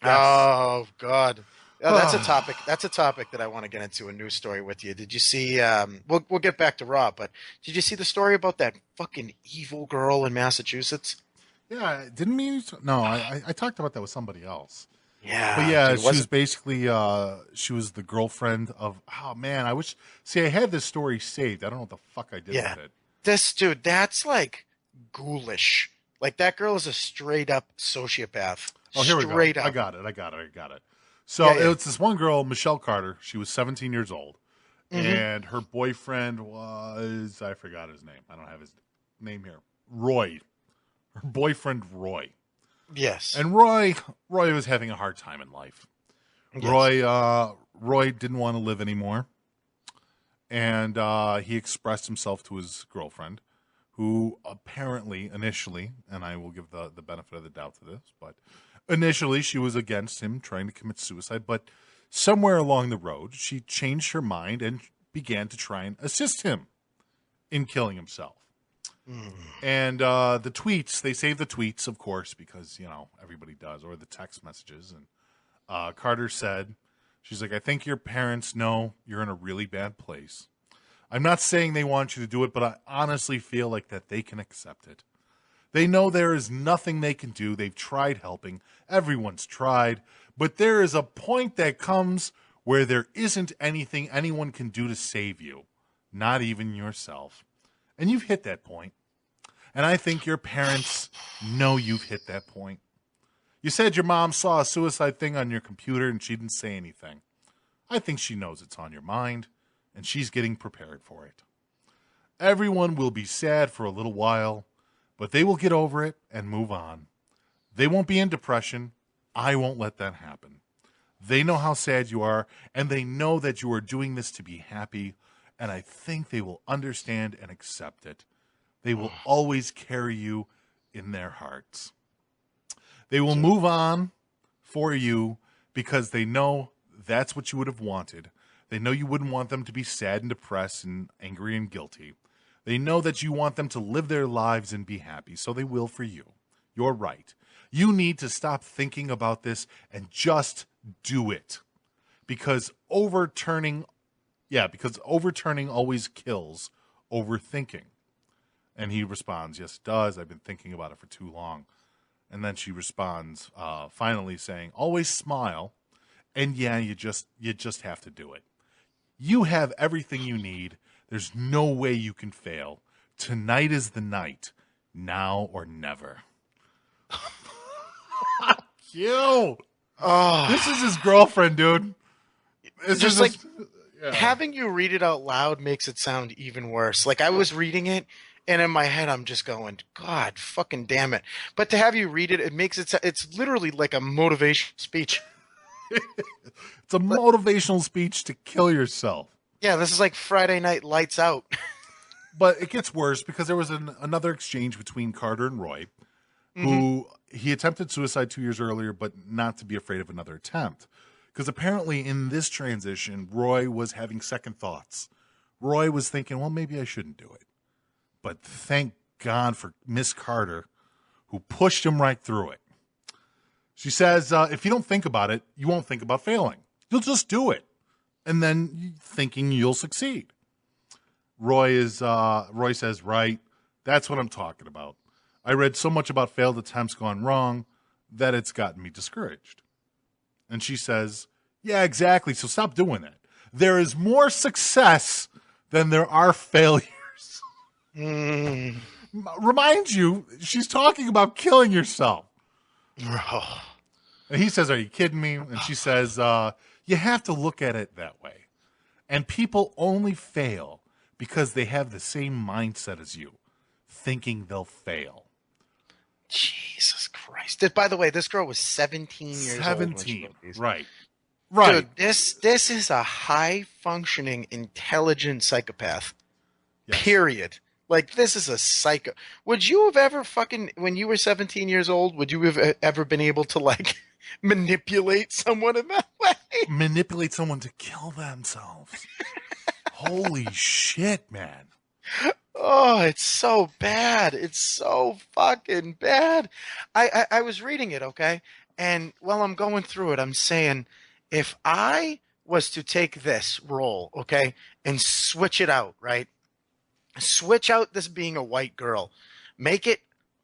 Yes. Oh God. Oh, that's a topic. That's a topic that I want to get into a news story with you. Did you see? We'll get back to Raw, but did you see the story about that fucking evil girl in Massachusetts? Yeah, didn't mean to, no, I talked about that with somebody else. But Yeah, yeah, dude. she Was was it? basically she was the girlfriend of oh man, I wish see I had this story saved. I don't know what the fuck I did Yeah. with it. This dude. That's like ghoulish. Like that girl is a straight up sociopath. Oh, here we go. Straight I up. got it. I got it. I got it. Yeah, So it yeah. was this one girl, Michelle Carter. She was 17 years old, Mm-hmm. and her boyfriend was I forgot his name. I don't have his name here. Roy. Her boyfriend Roy. Yes. And Roy was having a hard time in life. Yes. Roy didn't want to live anymore, and he expressed himself to his girlfriend, who apparently initially, and I will give the benefit of the doubt to this, but initially she was against him trying to commit suicide, but somewhere along the road she changed her mind and began to try and assist him in killing himself. Mm. And the tweets, they save the tweets, of course, because, everybody does, or the text messages. And Carter said, she's like, I think your parents know you're in a really bad place. I'm not saying they want you to do it, but I honestly feel like that they can accept it. They know there is nothing they can do. They've tried helping. Everyone's tried. But there is a point that comes where there isn't anything anyone can do to save you, not even yourself. And you've hit that point. And I think your parents know you've hit that point. You said your mom saw a suicide thing on your computer and she didn't say anything. I think she knows it's on your mind and she's getting prepared for it. Everyone will be sad for a little while, but they will get over it and move on. They won't be in depression. I won't let that happen. They know how sad you are, and they know that you are doing this to be happy, and I think they will understand and accept it. They will always carry you in their hearts. They will So, move on for you because they know that's what you would have wanted. They know you wouldn't want them to be sad and depressed and angry and guilty. They know that you want them to live their lives and be happy, so they will for you. You're right. You need to stop thinking about this and just do it. Because overturning always kills overthinking. And he responds, yes, it does. I've been thinking about it for too long. And then she responds, finally saying, always smile. And yeah, you just have to do it. You have everything you need. There's no way you can fail. Tonight is the night. Now or never. You. This oh, is his girlfriend, dude. This is just like his, yeah. having you read it out loud makes it sound even worse. Like I was reading it, and in my head, I'm just going, God, fucking damn it. But to have you read it, it makes it's literally like a motivation speech. It's a But motivational speech to kill yourself. yeah, this is like Friday Night Lights Out. But it gets worse because there was another exchange between Carter and Roy, Hmm. who he attempted suicide 2 years earlier, but not to be afraid of another attempt. Because apparently in this transition, Roy was having second thoughts. Roy was thinking, well, maybe I shouldn't do it. But thank God for Miss Carter, who pushed him right through it. She says, if you don't think about it, you won't think about failing. You'll just do it. And then thinking you'll succeed. Roy says, right, that's what I'm talking about. I read so much about failed attempts gone wrong that it's gotten me discouraged. And she says, yeah, exactly. So stop doing it. There is more success than there are failures. Mm. Remind you, she's talking about killing yourself. Oh. And he says, are you kidding me? And she says, you have to look at it that way. And people only fail because they have the same mindset as you, thinking they'll fail. Jesus Christ. By the way, this girl was 17 years old when she 17. wrote these. Right. Right. Dude, this is a high functioning, intelligent psychopath. Yes. Period. Like this is a psycho. Would you have ever fucking when you were 17 years old, would you have ever been able to like manipulate someone in that way? Manipulate someone to kill themselves. Holy shit, man. Oh, it's so bad. It's so fucking bad. I was reading it, okay? And while I'm going through it, I'm saying, if I was to take this role, okay, and switch it out, right? Switch out this being a white girl, make it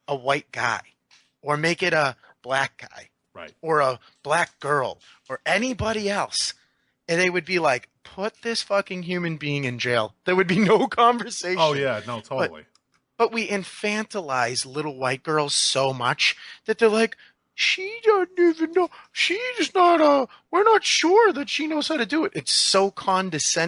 a white guy, or make it a black guy, Right. or a black girl, or anybody else. And they would be like, put this fucking human being in jail. There would be no Oh conversation. yeah, no, But totally. but we infantilize little white girls so much that they're like, she doesn't even know. She's not we're not sure that she knows how to do it. It's so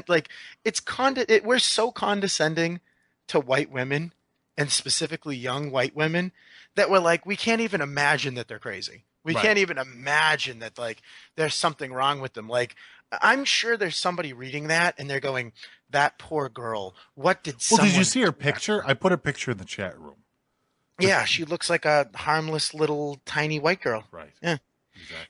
like we're so condescending to white women, and specifically young white women, that we're like, we can't even imagine that they're crazy. We Right. can't even imagine that, like, there's something wrong with them. Like, I'm sure there's somebody reading that and they're going, that poor girl. What did Well, did you someone see her do to her?" picture? I put a picture in the chat room. Yeah, she looks like a harmless little tiny white girl. Right. Yeah. Exactly.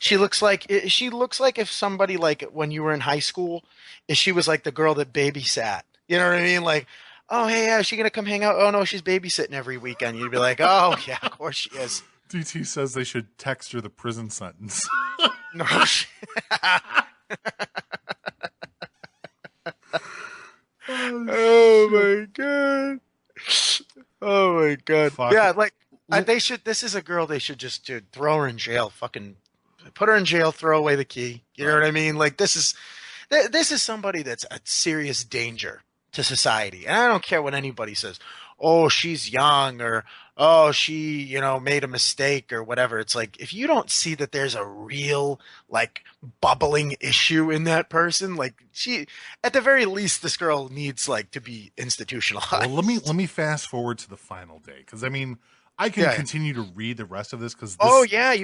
She looks like if somebody, like, when you were in high school, if she was like the girl that babysat. You know what I mean? Like, oh hey, yeah, is she gonna come hang out? Oh no, she's babysitting every weekend. You'd be like, oh yeah, of course she is. DT says they should text her the prison sentence. No. Oh my god. Oh my god. Fuck. Yeah, like, they should. This is a girl. They should just, dude, throw her in jail. Fucking put her in jail. Throw away the key. You know Right. what I mean? Like, this is somebody that's a serious danger to society. And I don't care what anybody says. Oh, she's young, or oh, she, made a mistake, or whatever. It's like, if you don't see that there's a real, like, bubbling issue in that person, like, at the very least, this girl needs, like, to be institutionalized. Well, let me fast forward to the final day, because I mean, I can Yeah. continue to read the rest of this because Oh yeah,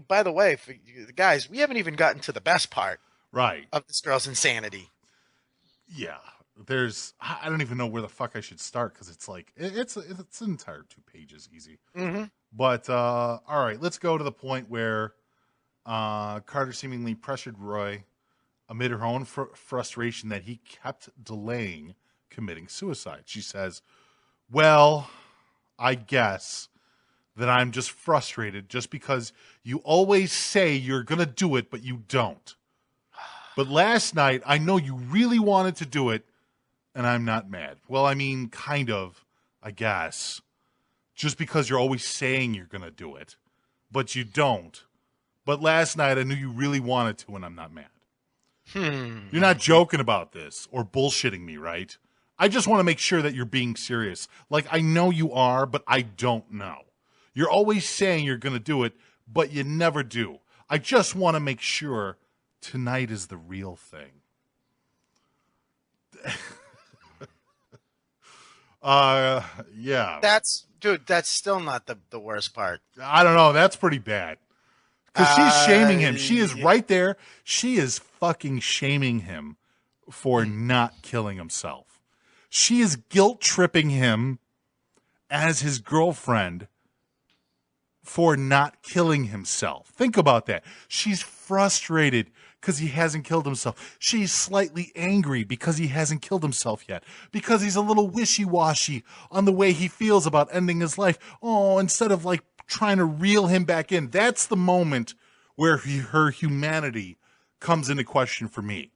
by the way, for you guys, we haven't even gotten to the best part right. of this girl's insanity. Yeah, I don't even know where the fuck I should start because it's like it's an entire 2 pages easy. Mm-hmm. But all right, let's go to the point where Carter seemingly pressured Roy amid her own frustration that he kept delaying committing suicide. She says, "Well, I guess that I'm just frustrated just because you always say you're going to do it, but you don't. But last night, I know you really wanted to do it, and I'm not mad." Well, I mean, kind of, I guess. Just because you're always saying you're going to do it, but you don't. But last night, I knew you really wanted to, and I'm not mad. You're not joking about this or bullshitting me, right? I just want to make sure that you're being serious. Like, I know you are, but I don't know. You're always saying you're going to do it, but you never do. I just want to make sure tonight is the real thing. Yeah. That's still not the worst part. I don't know. That's pretty bad. Because she's shaming him. She is Yeah. right there. She is fucking shaming him for not killing himself. She is guilt tripping him as his girlfriend for not killing himself. Think about that. She's frustrated because he hasn't killed himself. She's slightly angry because he hasn't killed himself yet. Because he's a little wishy-washy on the way he feels about ending his life. Oh, instead of like trying to reel him back in. That's the moment where her humanity comes into question for me.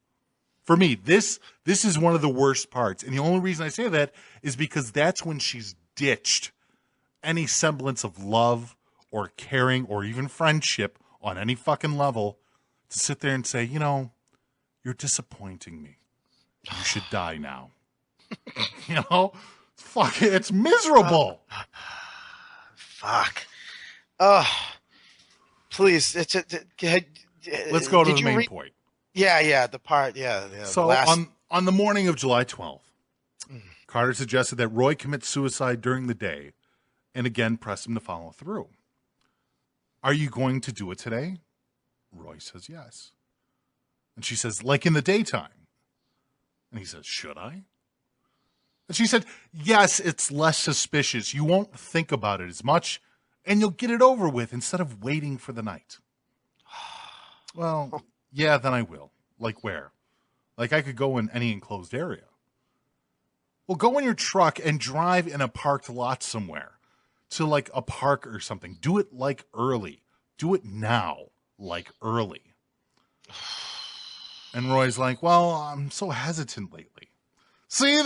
For me, this is one of the worst parts. And the only reason I say that is because that's when she's ditched any semblance of love or caring or even friendship on any fucking level to sit there and say, you're disappointing me. You should die now. Fuck it. It's miserable. Fuck. Oh, please. Let's go to the main point. Yeah, the part. Yeah. So on the morning of July 12th, Carter suggested that Roy commit suicide during the day and again pressed him to follow through. Are you going to do it today? Roy says yes. And she says, like in the daytime? And he says, should I? And she said, yes, it's less suspicious. You won't think about it as much, and you'll get it over with instead of waiting for the night. Well, yeah, then I will. Like where? Like I could go in any enclosed area. Well, go in your truck and drive in a parked lot somewhere to like a park or something. Do it like early. Do it now, like early. And Roy's like, well, I'm so hesitant lately. See,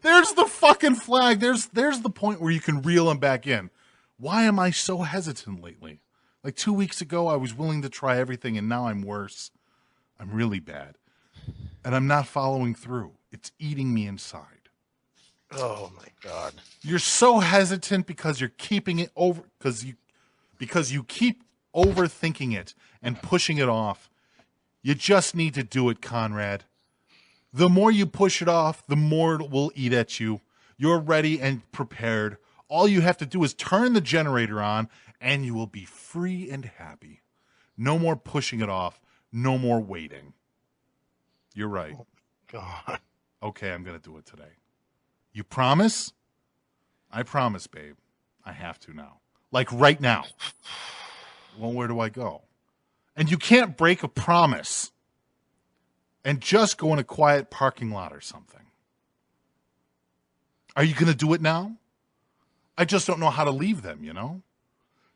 there's the fucking flag. There's the point where you can reel him back in. Why am I so hesitant lately? Like 2 weeks ago, I was willing to try everything, and now I'm worse. I'm really bad. And I'm not following through. It's eating me inside. Oh, my God. You're so hesitant because you're keeping it over, because you keep overthinking it and pushing it off. You just need to do it, Conrad. The more you push it off, the more it will eat at you. You're ready and prepared. All you have to do is turn the generator on, and you will be free and happy. No more pushing it off. No more waiting. You're right. Oh, God. Okay, I'm going to do it today. You promise? I promise, babe. I have to now. Like right now. Well, where do I go? And you can't break a promise and just go in a quiet parking lot or something. Are you going to do it now? I just don't know how to leave them, you know?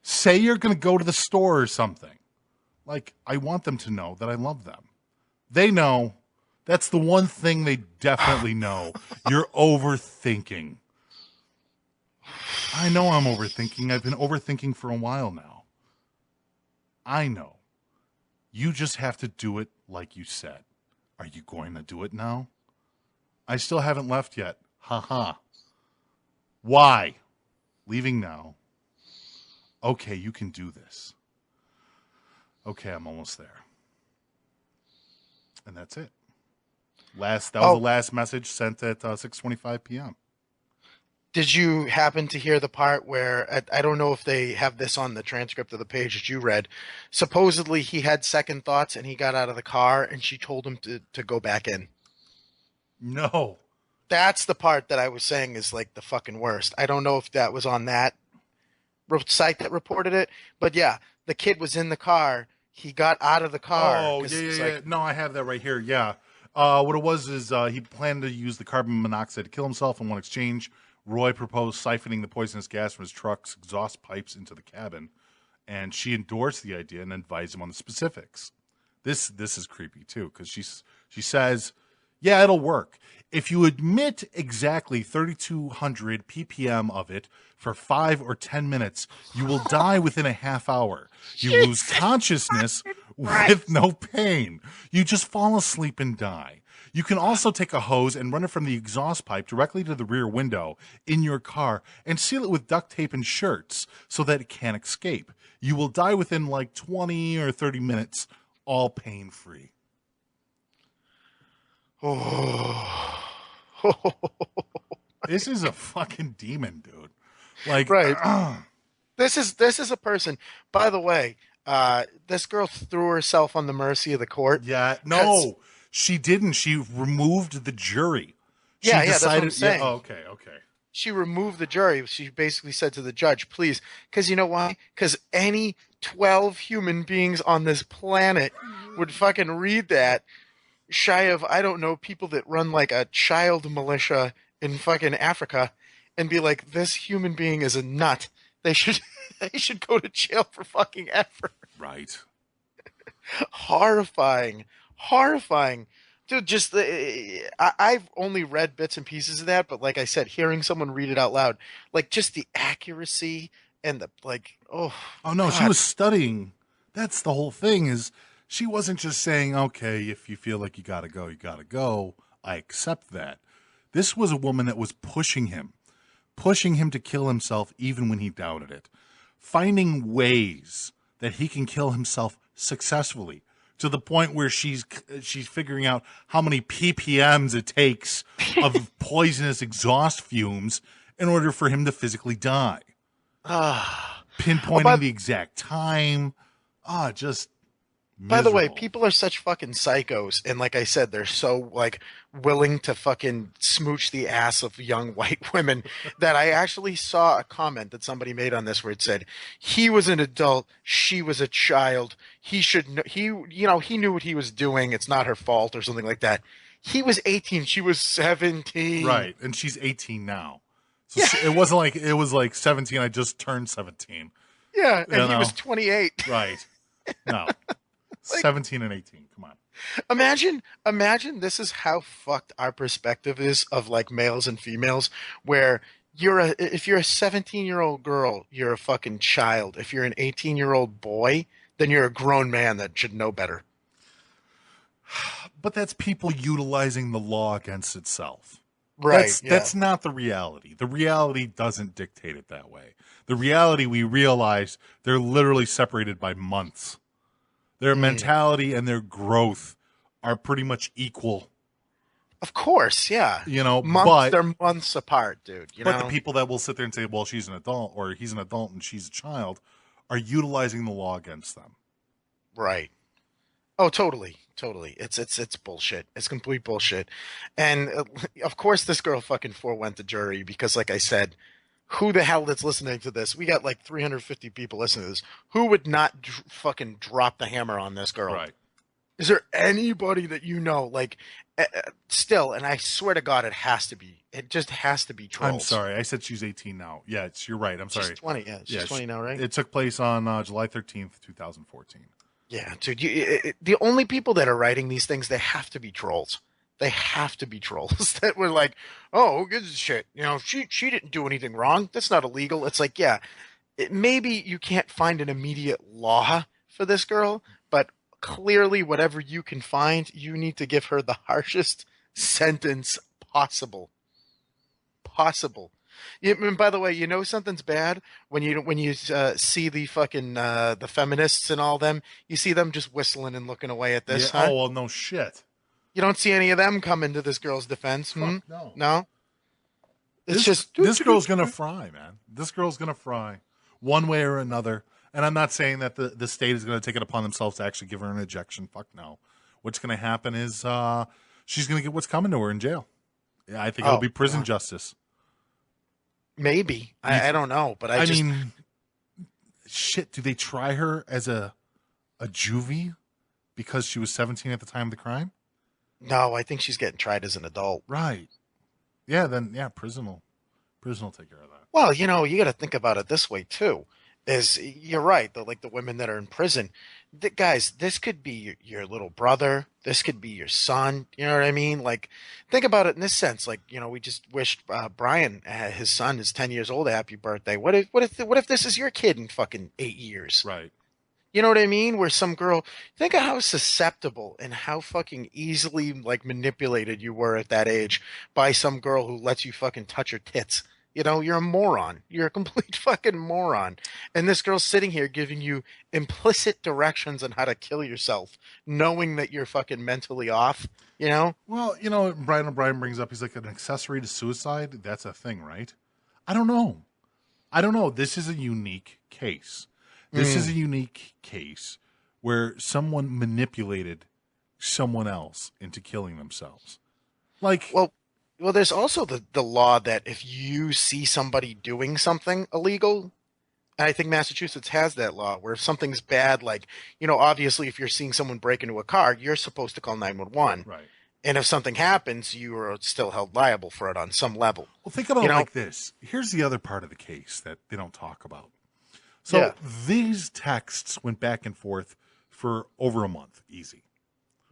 Say you're going to go to the store or something. Like, I want them to know that I love them. They know. That's the one thing they definitely know. You're overthinking. I know I'm overthinking. I've been overthinking for a while now. I know. You just have to do it like you said. Are you going to do it now? I still haven't left yet. Ha ha. Why? Leaving now. Okay, you can do this. Okay, I'm almost there. And that's it. That was the last message sent at 6:25 p.m. Did you happen to hear the part where, I don't know if they have this on the transcript of the page that you read, supposedly he had second thoughts and he got out of the car and she told him to go back in? No. That's the part that I was saying is like the fucking worst. I don't know if that was on that site that reported it, but yeah, the kid was in the car. He got out of the car. Oh, yeah. No, I have that right here. Yeah. What it was is he planned to use the carbon monoxide to kill himself. In one exchange, Roy proposed siphoning the poisonous gas from his truck's exhaust pipes into the cabin, and she endorsed the idea and advised him on the specifics. This is creepy too, because she says, yeah, it'll work. If you admit exactly 3,200 ppm of it for 5 or 10 minutes, you will die within a half hour. You lose consciousness with no pain. You just fall asleep and die. You can also take a hose and run it from the exhaust pipe directly to the rear window in your car and seal it with duct tape and shirts so that it can't escape. You will die within like 20 or 30 minutes, all pain-free. Oh. This is a fucking demon, dude. Like, right. This is a person. By the way, this girl threw herself on the mercy of the court. Yeah, no, she didn't. She removed the jury. She decided, that's what I'm saying. Yeah, okay. She removed the jury. She basically said to the judge, please, because you know why? Because any 12 human beings on this planet would fucking read that, shy of, I don't know, people that run like a child militia in fucking Africa and be like, this human being is a nut. They should go to jail for fucking ever. Right. Horrifying. Dude, just I've only read bits and pieces of that, but like I said, hearing someone read it out loud, like just the accuracy and the like, oh no, God. She was studying. That's the whole thing is she wasn't just saying, okay, if you feel like you gotta go, you gotta go. I accept that. This was a woman that was pushing him to kill himself even when he doubted it. Finding ways that he can kill himself successfully to the point where she's figuring out how many ppms it takes of poisonous exhaust fumes in order for him to physically die. Pinpointing the exact time. Just miserable. By the way, people are such fucking psychos, and like I said, they're so like willing to fucking smooch the ass of young white women that I actually saw a comment that somebody made on this where it said, he was an adult, she was a child, he should know, he knew what he was doing, it's not her fault or something like that. He was 18, she was 17. Right, and she's 18 now. So yeah. It was like 17, I just turned 17. Yeah, You and he was know, 28. right? No, Like, 17 and 18. Come on. imagine this is how fucked our perspective is of like males and females, where if you're a 17-year-old girl, you're a fucking child. If you're an 18-year-old boy, then you're a grown man that should know better. But that's people utilizing the law against itself. Right, yeah. That's not the reality. The reality doesn't dictate it that way. The reality, we realize they're literally separated by months. Their Mm. mentality and their growth are pretty much equal, Of course, yeah. you know, Months, they're months apart, dude, you but the know? people that will sit there and say, well, she's an adult or he's an adult and she's a child are utilizing the law against them. Right. Oh, totally, totally. It's bullshit. It's complete bullshit. And of course, this girl fucking forewent the jury because, like I said, who the hell that's listening to this? We got like 350 people listening to this. Who would not fucking drop the hammer on this girl? Right. Is there anybody that you know, like, still? And I swear to God, it has to be. It just has to be I'm trolls. sorry. I said she's 18 now. Yeah, you're right. I'm She's sorry. 20. Yeah, she's 20 now, right? It took place on July 13th, 2014. Yeah, dude. The only people that are writing these things, they have to be trolls. They have to be trolls that were like, "Oh, who gives a shit? You know, she didn't do anything wrong. That's not illegal." It's like, yeah, maybe you can't find an immediate law for this girl, but clearly, whatever you can find, you need to give her the harshest sentence possible. Possible. Yeah, and by the way, you know something's bad when you see the fucking the feminists and all them. You see them just whistling and looking away at Yeah. this, huh? Oh, well, no shit. You don't see any of them coming to this girl's defense. Hmm? Fuck no. No, it's just This girl's gonna fry, man. This girl's gonna fry, one way or another. And I'm not saying that the state is gonna take it upon themselves to actually give her an ejection. Fuck no. What's gonna happen is she's gonna get what's coming to her in jail. Yeah, I think it'll Oh, be prison justice. maybe. I don't know, but I mean, shit. Do they try her as a juvie because she was 17 at the time of the crime? no. I think she's getting tried as an adult. Right. Yeah. Then yeah, prison will take care of that. Well, you know, you got to think about it this way too. Is you're right, like the women that are in prison, guys, this could be your little brother, this could be your son. You know what I mean? Like, think about it in this sense. Like, you know, we just wished Brian, his son, is 10 years old. Happy birthday. What if this is your kid in fucking 8 years? Right. You know what I mean? Where some girl, think of how susceptible and how fucking easily like manipulated you were at that age by some girl who lets you fucking touch her tits. You know, you're a moron. You're a complete fucking moron. And this girl's sitting here giving you implicit directions on how to kill yourself, knowing that you're fucking mentally off, you know? Well, you know, Brian O'Brien brings up, he's like, an accessory to suicide. That's a thing, right? I don't know. This is a unique case. This is a unique case where someone manipulated someone else into killing themselves. Like, Well, there's also the law that if you see somebody doing something illegal, and I think Massachusetts has that law where if something's bad, like, you know, obviously if you're seeing someone break into a car, you're supposed to call 911. right. And if something happens, you are still held liable for it on some level. Well, think about You it know? like this. Here's the other part of the case that they don't talk about. So Yeah. these texts went back and forth for over a month, easy.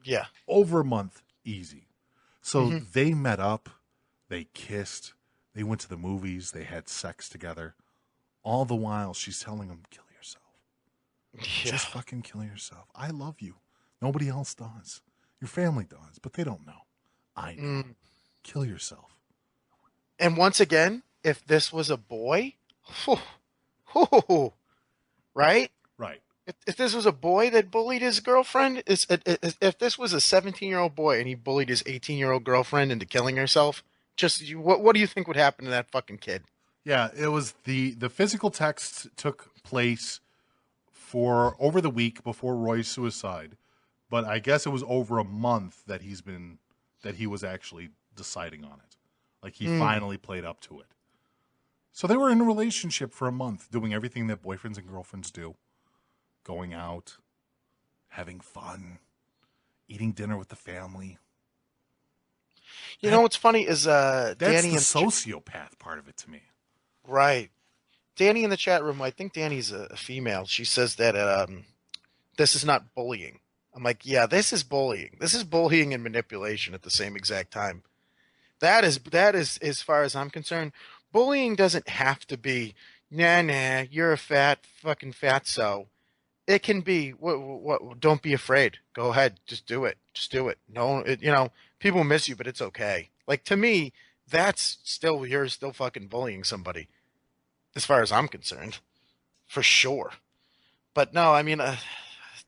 Yeah. Over a month, easy. So they met up, they kissed, they went to the movies, they had sex together. All the while, she's telling him, kill yourself. Yeah. Just fucking kill yourself. I love you. Nobody else does. Your family does, but they don't know. I know. Kill yourself. And once again, if this was a boy, right? Right. If this was a boy that bullied his girlfriend, if this was a 17-year-old boy and he bullied his 18-year-old girlfriend into killing herself, what do you think would happen to that fucking kid? Yeah, it was the physical texts took place for over the week before Roy's suicide, but I guess it was over a month that he was actually deciding on it. Like he finally played up to it. So they were in a relationship for a month, doing everything that boyfriends and girlfriends do. Going out, having fun, eating dinner with the family. You know what's funny is That's Danny the and sociopath part of it to me. right. Danny in the chat room, I think Danny's a female. She says that this is not bullying. I'm like, yeah, this is bullying. This is bullying and manipulation at the same exact time. That is as far as I'm concerned. Bullying doesn't have to be, nah, you're a fat fucking fatso. It can be what. Don't be afraid. Go ahead, just do it. Just do it. No, people miss you, but it's okay. Like to me, that's still you're still fucking bullying somebody, as far as I'm concerned, for sure. But no, I mean,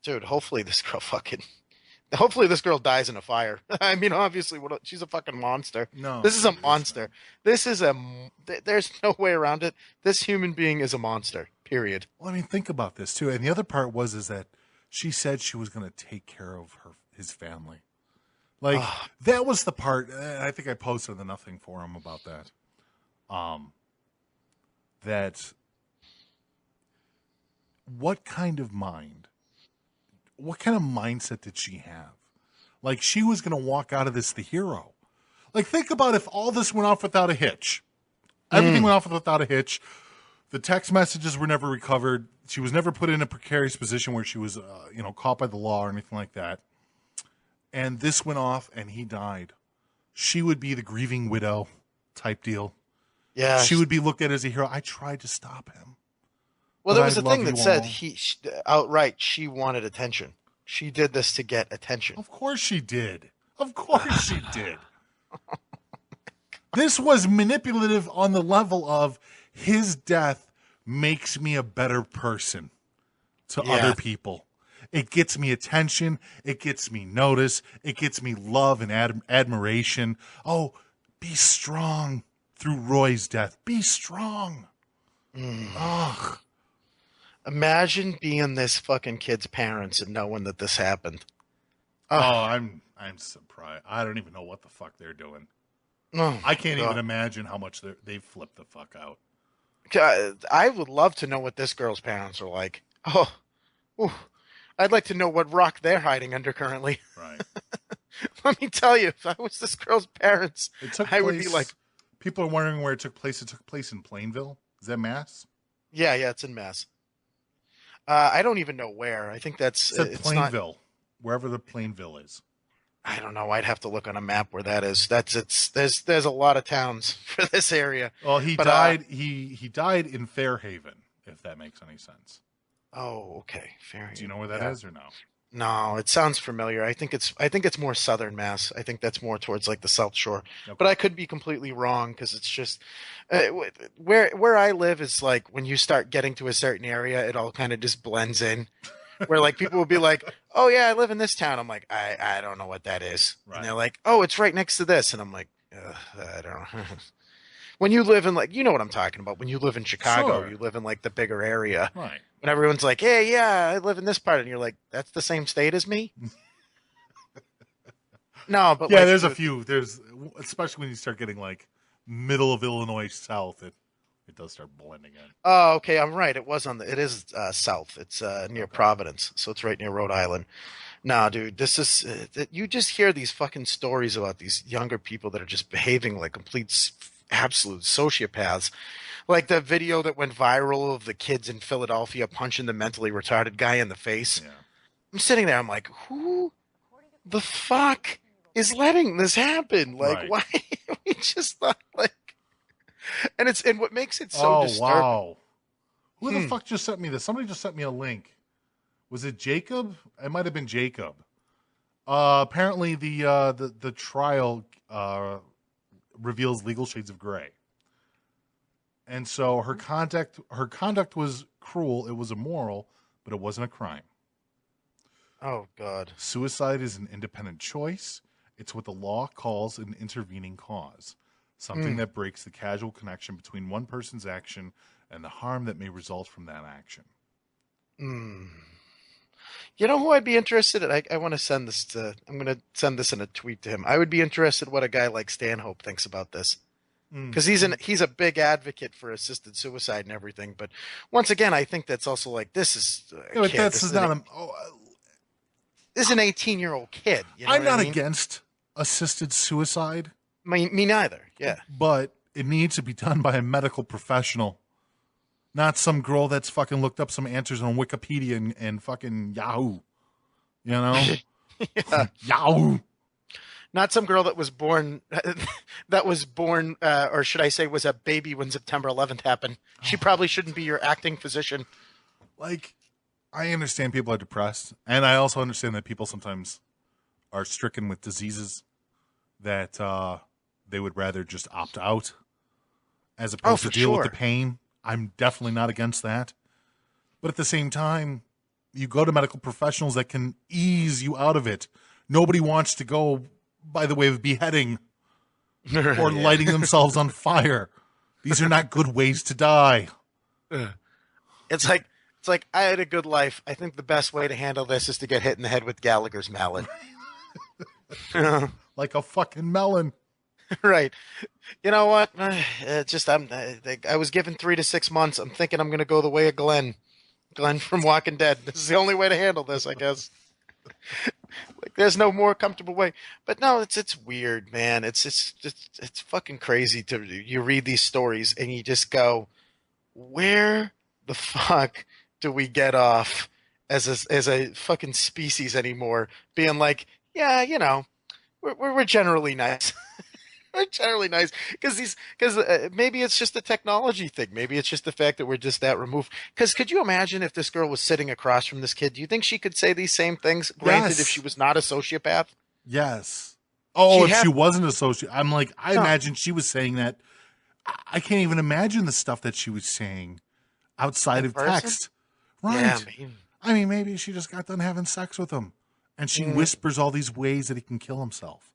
dude, hopefully this girl dies in a fire. I mean, obviously, she's a fucking monster. No, This is a she monster. This is there's no way around it. This human being is a monster. Period. Well, I mean, think about this too. And the other part is that she said she was going to take care of his family. Like that was the part. I think I posted on the Nothing Forum about that. That what kind of mindset did she have? Like she was going to walk out of this the hero. Like think about if all this went off without a hitch. Everything went off without a hitch. The text messages were never recovered. She was never put in a precarious position where she was, caught by the law or anything like that. And this went off, and he died. She would be the grieving widow type deal. Yeah. She would be looked at as a hero. I tried to stop him. Well, there was a thing that said outright she wanted attention. She did this to get attention. Of course she did. Of course she did. This was manipulative on the level of his death makes me a better person to other people. It gets me attention. It gets me notice. It gets me love and admiration. Oh, be strong through Roy's death. Be strong. Ugh. Imagine being this fucking kid's parents and knowing that this happened. Oh, I'm surprised. I don't even know what the fuck they're doing. Oh, I can't even imagine how much they've flipped the fuck out. I would love to know what this girl's parents are like. I'd like to know what rock they're hiding under currently. Right. Let me tell you, if I was this girl's parents, would be like... People are wondering where it took place. It took place in Plainville. Is that Mass? Yeah, it's in Mass. I don't even know where. I think it's Plainville, wherever the Plainville is. I don't know. I'd have to look on a map where that is. There's a lot of towns for this area. Well, he died. He died in Fairhaven, if that makes any sense. Oh, okay. Fairhaven. Do you know where that is or no? No, it sounds familiar. I think it's more southern Mass. I think that's more towards like the South Shore. Okay. But I could be completely wrong because it's just where I live is like when you start getting to a certain area, it all kind of just blends in. Where like people will be like, "Oh yeah, I live in this town." I'm like, I don't know what that is, right. And they're like, "Oh, it's right next to this," and I'm like, I don't know. When you live in like, you know what I'm talking about. When you live in Chicago, sure. You live in like the bigger area, right? When everyone's like, "Hey, yeah, I live in this part," and you're like, "That's the same state as me." No, but yeah, like, there's a few. There's especially when you start getting like middle of Illinois south. It does start blending in. Oh, okay. I'm right. It is south. It's near Providence. So it's right near Rhode Island. No, dude, this is, you just hear these fucking stories about these younger people that are just behaving like complete, absolute sociopaths. Like the video that went viral of the kids in Philadelphia punching the mentally retarded guy in the face. Yeah. I'm sitting there. I'm like, who the fuck is letting this happen? Like, right. Why? We just thought like, and what makes it so disturbing. Wow. Who the fuck just sent me this? Somebody just sent me a link. Was it Jacob? It might have been Jacob. Apparently the trial reveals legal shades of gray. And so her conduct was cruel, it was immoral, but it wasn't a crime. Oh God. Suicide is an independent choice. It's what the law calls an intervening cause. Something that breaks the causal connection between one person's action and the harm that may result from that action. You know who I'd be interested in? I want to send this to... I'm going to send this in a tweet to him. I would be interested what a guy like Stanhope thinks about this. Because he's a big advocate for assisted suicide and everything. But once again, I think that's also like, this is a kid. This is an 18-year-old kid. You know I'm not against assisted suicide. Me neither, yeah. But it needs to be done by a medical professional. Not some girl that's fucking looked up some answers on Wikipedia and fucking Yahoo. You know? Yeah. Yahoo. Not some girl that was born, or should I say, was a baby when September 11th happened. She probably shouldn't be your acting physician. Like, I understand people are depressed, and I also understand that people sometimes are stricken with diseases that they would rather just opt out as opposed to For deal with the sure. pain. I'm definitely not against that. But at the same time, you go to medical professionals that can ease you out of it. Nobody wants to go by the way of beheading or Yeah. lighting themselves on fire. These are not good ways to die. It's like I had a good life. I think the best way to handle this is to get hit in the head with Gallagher's mallet. Like a fucking melon. Right. You know what? Just I was given 3 to 6 months. I'm thinking I'm going to go the way of Glenn. Glenn from Walking Dead. This is the only way to handle this, I guess. Like, there's no more comfortable way. But no, it's weird, man. It's fucking crazy to you read these stories and you just go, where the fuck do we get off as a fucking species anymore? Being like, yeah, we're generally nice. We're generally nice because maybe it's just a technology thing. Maybe it's just the fact that we're just that removed. Because could you imagine if this girl was sitting across from this kid? Do you think she could say these same things? Granted, if she Yes. was not a sociopath, Yes. Oh, she'd if she have wasn't a sociopath, I'm like, I no. imagine she was saying that. I can't even imagine the stuff that she was saying outside In of person? text. Yeah, Right. I mean, maybe she just got done having sex with him and she whispers all these ways that he can kill himself.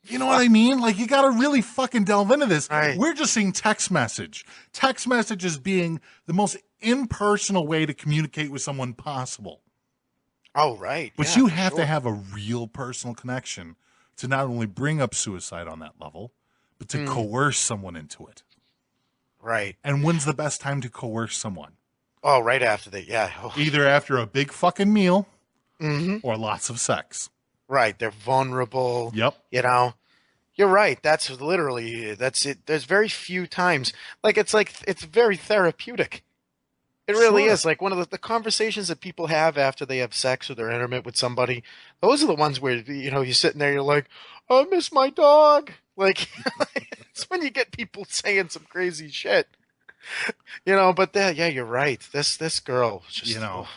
You know what I mean? Like, you got to really fucking delve into this. Right. We're just seeing text message. Text messages being the most impersonal way to communicate with someone possible. Oh, right. But Yeah, you for have to sure. have a real personal connection to not only bring up suicide on that level, but to coerce someone into it. Right. And when's the best time to coerce someone? Oh, right after that. Yeah. Oh. Either after a big fucking meal Hmm. or lots of sex. Right. They're vulnerable. Yep. You know. You're right. That's it. There's very few times. It's very therapeutic. It really Sure. is. Like one of the conversations that people have after they have sex or they're intimate with somebody. Those are the ones where, you're sitting there, you're like, I miss my dog. Like, it's when you get people saying some crazy shit, but yeah, you're right. This girl was just, You know, oh.